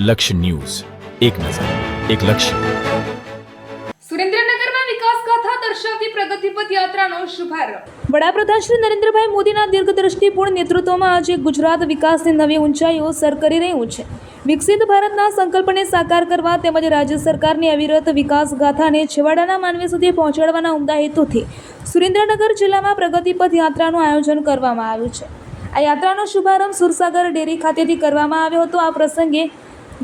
લક્ષ્ય ન્યૂઝ, એક નજર, એક લક્ષ્ય. સુરેન્દ્રનગરમાં વિકાસ ગાથા દર્શાવતી પ્રગતિ પથ યાત્રાનો શુભારંભ. વડાપ્રધાન શ્રી નરેન્દ્રભાઈ મોદીના દીર્ઘદ્રષ્ટિપૂર્ણ નેતૃત્વમાં આજે ગુજરાત વિકાસની નવી ઊંચાઈઓ સર કરી રહ્યું છે. વિકસિત ભારતના સંકલ્પને સાકાર કરવા તેમજ રાજ્ય સરકારની અવિરત વિકાસ ગાથાને છેવાડાના માનવી સુધી પહોંચાડવાના ઉમદા હેતુથી સુરેન્દ્રનગર જિલ્લામાં પ્રગતિ પથ યાત્રાનું આયોજન કરવામાં આવ્યું છે. આ યાત્રાનો શુભારંભ સુરસાગર ડેરી ખાતેથી કરવામાં આવ્યો હતો. આ પ્રસંગે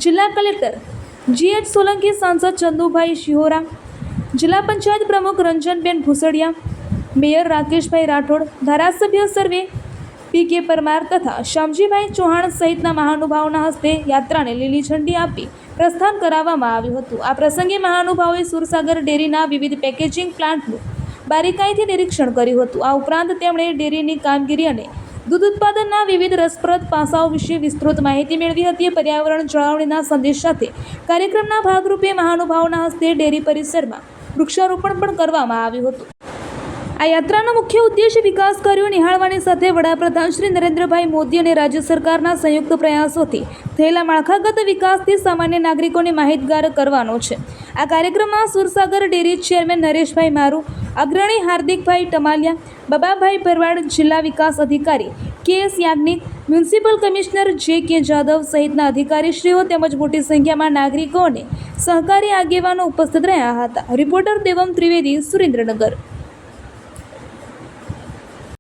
જિલ્લા કલેક્ટર GH સોલંકી, સાંસદ ચંદુભાઈ શિહોરા, જિલ્લા પંચાયત પ્રમુખ રંજનબેન ભૂસડિયા, મેયર રાકેશભાઈ રાઠોડ, ધારાસભ્ય સર્વે PK પરમાર તથા શ્યામજીભાઈ ચૌહાણ સહિતના મહાનુભાવોના હસ્તે યાત્રાને લીલી ઝંડી આપી પ્રસ્થાન કરાવવામાં આવ્યું હતું. આ પ્રસંગે મહાનુભાવોએ સુરસાગર ડેરીના વિવિધ પેકેજિંગ પ્લાન્ટનું બારીકાઈથી નિરીક્ષણ કર્યું હતું. આ ઉપરાંત તેમણે ડેરીની કામગીરી અને દૂધ ઉત્પાદનના વિવિધ રસપ્રદ પાસાઓ વિશે વિસ્તૃત માહિતી મેળવી હતી. પર્યાવરણ જાળવણીના સંદેશ સાથે કાર્યક્રમના ભાગરૂપે મહાનુભાવોના હસ્તે ડેરી પરિસરમાં વૃક્ષારોપણ પણ કરવામાં આવ્યું હતું. આ યાત્રાનો મુખ્ય ઉદ્દેશ વિકાસ કાર્યો નિહાળવાની સાથે વડાપ્રધાન શ્રી નરેન્દ્રભાઈ મોદી અને રાજ્ય સરકારના સંયુક્ત પ્રયાસોથી થયેલા માળખાગત વિકાસથી સામાન્ય નાગરિકોને માહિતગાર કરવાનો છે. આ કાર્યક્રમમાં સુરસાગર ડેરી ચેરમેન નરેશભાઈ મારુ, અગ્રણી હાર્દિકભાઈ ટમાલિયા, બબાભાઈ ભરવાડ, જિલ્લા વિકાસ અધિકારી KS Yagnik, municipal commissioner JK Jadav સહિતના અધિકારીશ્રીઓ તેમજ મોટી સંખ્યામાં નાગરિકો અને સહકારી આગેવાનો ઉપસ્થિત રહ્યા હતા. રિપોર્ટર દેવમ ત્રિવેદી, સુરેન્દ્રનગર.